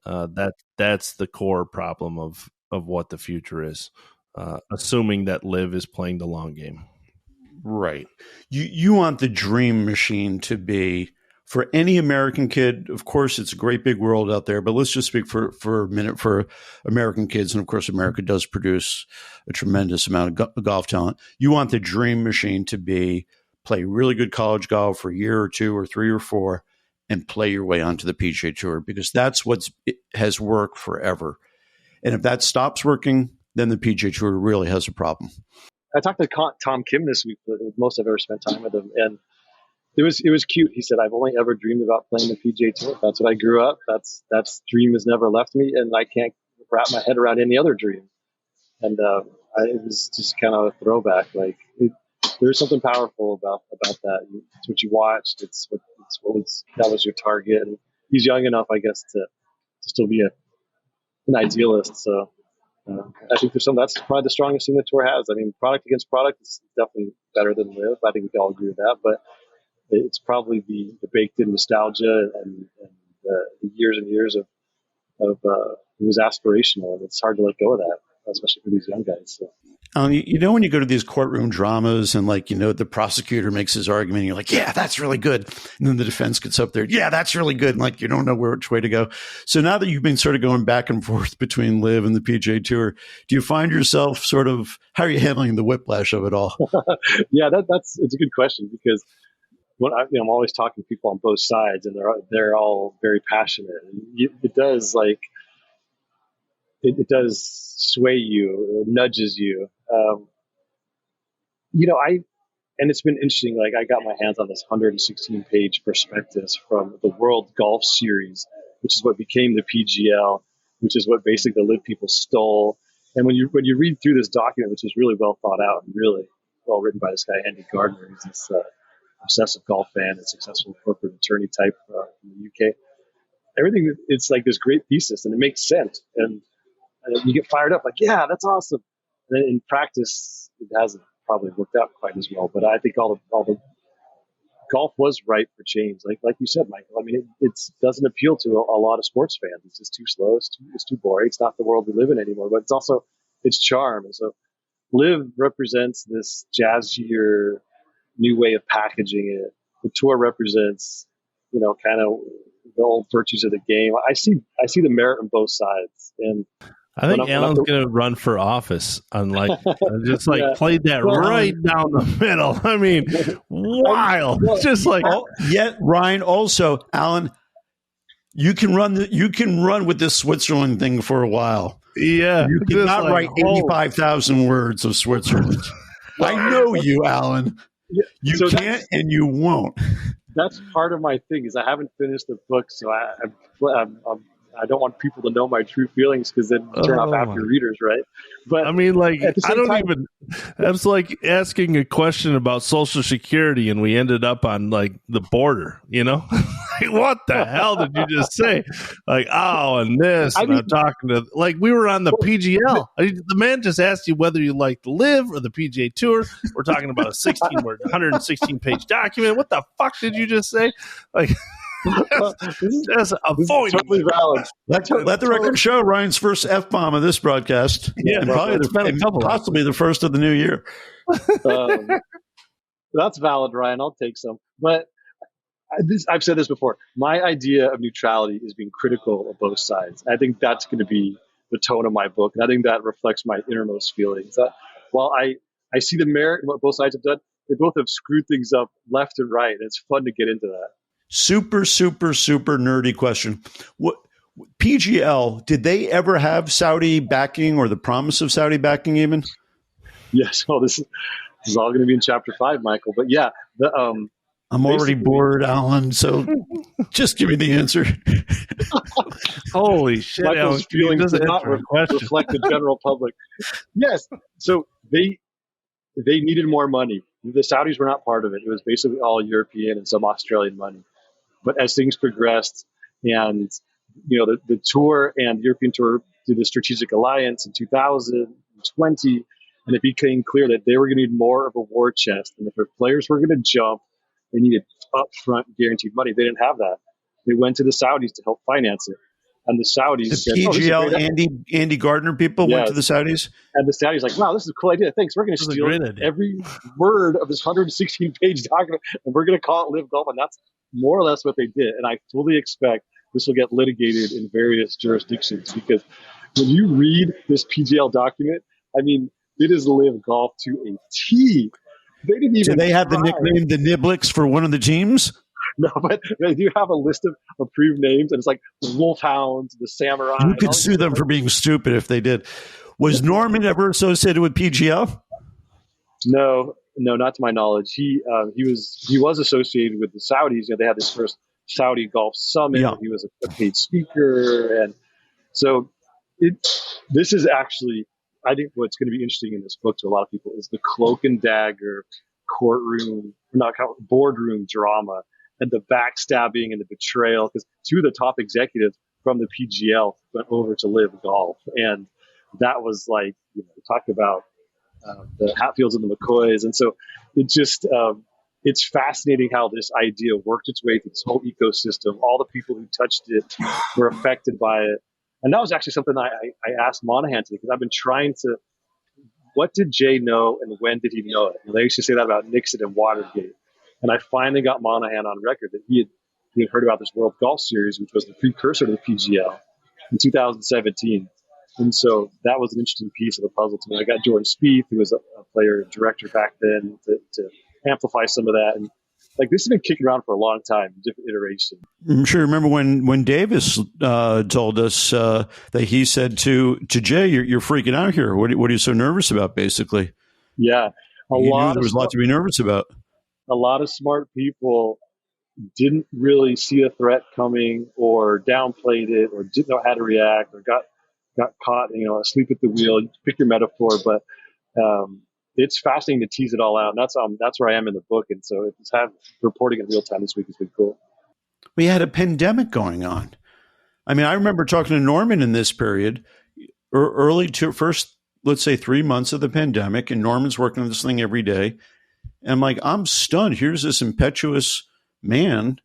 That's the core problem of what the future is, assuming that LIV is playing the long game. Right. You want the dream machine to be, for any American kid, of course, it's a great big world out there, but let's just speak for a minute for American kids. And of course, America does produce a tremendous amount of golf talent. You want the dream machine to be play really good college golf for a year or two or three or four and play your way onto the PGA Tour, because that's what has worked forever. And if that stops working, then the PGA Tour really has a problem. I talked to Tom Kim this week, the most I've ever spent time with him, and it was cute. He said, "I've only ever dreamed about playing the PGA Tour. That's what I grew up. That's dream has never left me, and I can't wrap my head around any other dream." And it was just kind of a throwback. Like, there's something powerful about that. It's what you watched. That was your target. And he's young enough, I guess, to still be an idealist. So. I think that's probably the strongest thing the tour has. I mean, product against product is definitely better than LIV. I think we can all agree with that. But it's probably the baked-in nostalgia and the years and years of it was aspirational, and it's hard to let go of that, especially for these young guys. So. You know, when you go to these courtroom dramas and like, you know, the prosecutor makes his argument and you're like, yeah, that's really good. And then the defense gets up there. Yeah, that's really good. And like, you don't know which way to go. So now that you've been sort of going back and forth between Live and the PGA Tour, do you find yourself sort of, how are you handling the whiplash of it all? Yeah, it's a good question because I'm always talking to people on both sides and they're all very passionate. And it does it does sway you or nudges you. And it's been interesting. Like I got my hands on this 116-page prospectus from the World Golf Series, which is what became the PGL, which is what basically the Live people stole. And when you read through this document, which is really well thought out and really well written by this guy Andy Gardner, who's this obsessive golf fan and successful corporate attorney type in the UK. Everything, it's like this great thesis, and it makes sense. And you get fired up, like, yeah, that's awesome. And then in practice, it hasn't probably worked out quite as well. But I think all the golf was ripe for change. Like you said, Michael. I mean, it doesn't appeal to a lot of sports fans. It's just too slow. It's too boring. It's not the world we live in anymore. But it's also its charm. And so, Live represents this jazzier, new way of packaging it. The tour represents, kind of the old virtues of the game. I see the merit on both sides, and I think Alan's going to run for office on played that right down the middle. I mean, wild. Just like yet Ryan also, Alan, you can run with this Switzerland thing for a while. Yeah. You cannot write 85,000 words of Switzerland. I know you, Alan. You can't and you won't. That's part of my thing is I haven't finished the book, so I don't want people to know my true feelings because then turn off after readers, right? But I mean, that's like asking a question about Social Security and we ended up on like the border, Like, what the hell did you just say? Like, and this, I'm talking to, like, we were on the PGL. The man just asked you whether you like the Live or the PGA Tour. We're talking about a 116-page document. What the fuck did you just say? Like, that's a point. Totally valid. Let the record show Ryan's first F-bomb of this broadcast. Yeah, and possibly the first of the new year. That's valid, Ryan. I'll take some. But I've said this before. My idea of neutrality is being critical of both sides. I think that's going to be the tone of my book, and I think that reflects my innermost feelings. While I see the merit in what both sides have done, they both have screwed things up left and right, and it's fun to get into that. Super, super, super nerdy question. What PGL, did they ever have Saudi backing or the promise of Saudi backing even? Yes. Well, this is all going to be in chapter 5, Michael. But yeah, I'm already bored, Alan, so just give me the answer. Holy shit. Michael's feelings do not reflect the general public. Yes. So they needed more money. The Saudis were not part of it. It was basically all European and some Australian money. But as things progressed and, the tour and the European tour did the strategic alliance in 2020, and it became clear that they were going to need more of a war chest. And if their players were going to jump, they needed upfront guaranteed money. They didn't have that. They went to the Saudis to help finance it. And the Saudis said, PGL, Andy Gardner people went to the Saudis? And the Saudis like, wow, this is a cool idea. Thanks. We're going to steal every word of this 116-page document, and we're going to call it Live Golf. And that's more or less what they did. And I fully expect this will get litigated in various jurisdictions because when you read this PGL document, I mean, it is Live Golf to a T. They didn't even. Do they have the nickname the Niblix for one of the teams? No, but they do have a list of approved names, and it's like the Wolfhounds, the Samurai. You could sue them for being stupid if they did. Was Norman ever associated with PGL? No, not to my knowledge. He was associated with the Saudis. They had this first Saudi Golf Summit. Yeah. He was a paid speaker, and so this is actually. I think what's going to be interesting in this book to a lot of people is the cloak and dagger boardroom drama and the backstabbing and the betrayal, because two of the top executives from the PGL went over to Live Golf. And that was like, talk about the Hatfields and the McCoys. And so it just, it's fascinating how this idea worked its way through this whole ecosystem. All the people who touched it were affected by it. And that was actually something I asked Monahan to do, because I've been trying to what did Jay know and when did he know it? And they used to say that about Nixon and Watergate. And I finally got Monahan on record that he had heard about this World Golf Series, which was the precursor to the PGL in 2017. And so that was an interesting piece of the puzzle to me. I got Jordan Spieth, who was a player and director back then, to amplify some of that. And like this has been kicking around for a long time, different iterations. I'm sure. Remember when Davis told us that he said to Jay, "You're freaking out here. What are you so nervous about?" Basically, Yeah, you knew there was a lot to be nervous about. A lot of smart people didn't really see a threat coming, or downplayed it, or didn't know how to react, or got caught, asleep at the wheel. Pick your metaphor, but it's fascinating to tease it all out. And that's where I am in the book. And so reporting in real time this week has been cool. We had a pandemic going on. I mean, I remember talking to Norman in this period, first, let's say 3 months of the pandemic, and Norman's working on this thing every day. And I'm like, I'm stunned. Here's this impetuous man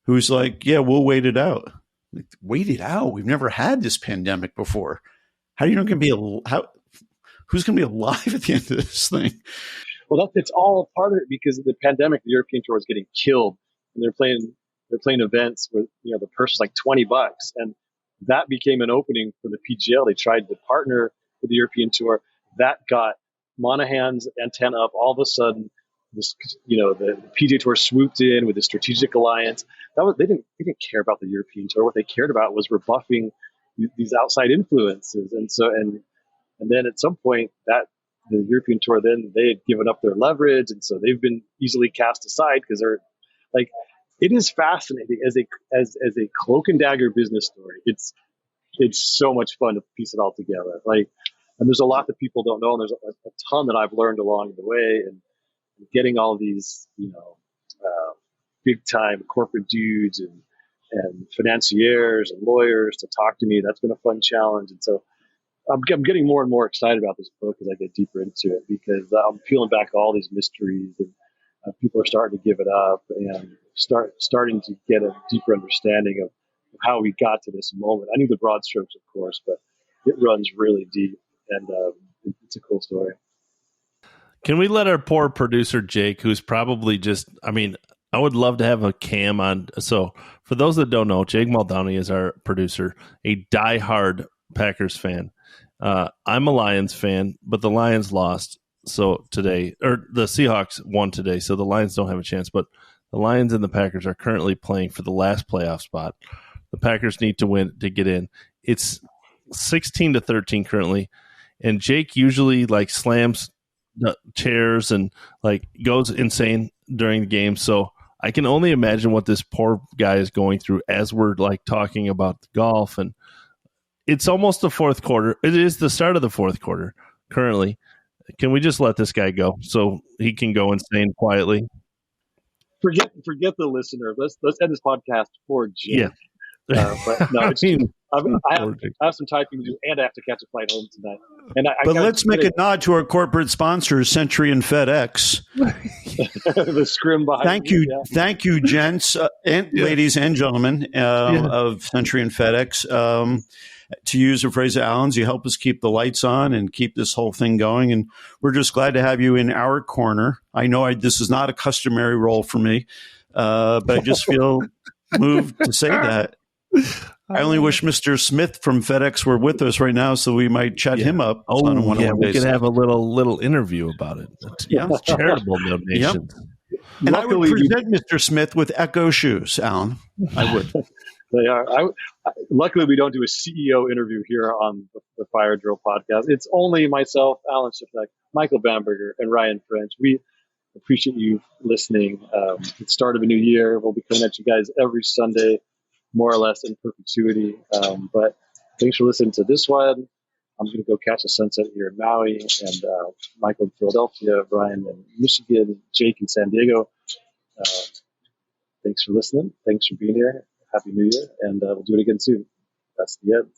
who's like, yeah, we'll wait it out. Like, wait it out? We've never had this pandemic before. How are you not going to be who's going to be alive at the end of this thing? Well, it's all part of it because of the pandemic. The European Tour is getting killed, and they're playing events where the purse is like $20, and that became an opening for the PGL. They tried to partner with the European Tour. That got Monahan's antenna up. All of a sudden, the PGA Tour swooped in with a strategic alliance. They didn't care about the European Tour. What they cared about was rebuffing these outside influences, and then at some point that the European Tour, then they had given up their leverage, and so they've been easily cast aside because they're like, it is fascinating as a cloak and dagger business story. It's so much fun to piece it all together. And there's a lot that people don't know, and there's a ton that I've learned along the way, and getting all these big time corporate dudes and financiers and lawyers to talk to me. That's been a fun challenge, and so I'm getting more and more excited about this book as I get deeper into it, because I'm peeling back all these mysteries, and people are starting to give it up and starting to get a deeper understanding of how we got to this moment. I knew the broad strokes, of course, but it runs really deep, and it's a cool story. Can we let our poor producer Jake, who's probably I would love to have a cam on. So for those that don't know, Jake Muldowney is our producer, a diehard Packers fan. I'm a Lions fan, but the Lions lost today, or the Seahawks won today, so the Lions don't have a chance. But the Lions and the Packers are currently playing for the last playoff spot. The Packers need to win to get in. It's 16-13 currently, and Jake usually slams the chairs and goes insane during the game. So I can only imagine what this poor guy is going through as we're talking about the golf. And it's almost the fourth quarter. It is the start of the fourth quarter currently. Can we just let this guy go so he can go insane quietly? Forget the listener. Let's end this podcast for Jake. Yeah. But no, I have some typing to do, and I have to catch a flight home tonight. But let's make a nod to our corporate sponsors, Century and FedEx. The scrim behind. Thank you, gents and ladies and gentlemen of Century and FedEx. To use a phrase of Alan's, you help us keep the lights on and keep this whole thing going. And we're just glad to have you in our corner. I know this is not a customary role for me, but I just feel moved to say that. I only wish Mr. Smith from FedEx were with us right now, so we might chat him up. On a one-on-one we basis. could have a little interview about it. It's charitable donations. Yep. And I would present Mr. Smith with Echo shoes, Alan. I would. They are. Luckily, we don't do a CEO interview here on the Fire Drill podcast. It's only myself, Alan Shipnuck, Michael Bamberger, and Ryan French. We appreciate you listening. It's the start of a new year. We'll be coming at you guys every Sunday, more or less in perpetuity. But thanks for listening to this one. I'm going to go catch a sunset here in Maui, and Michael in Philadelphia, Brian in Michigan, Jake in San Diego. Thanks for listening. Thanks for being here. Happy New Year, and we'll do it again soon. That's the end.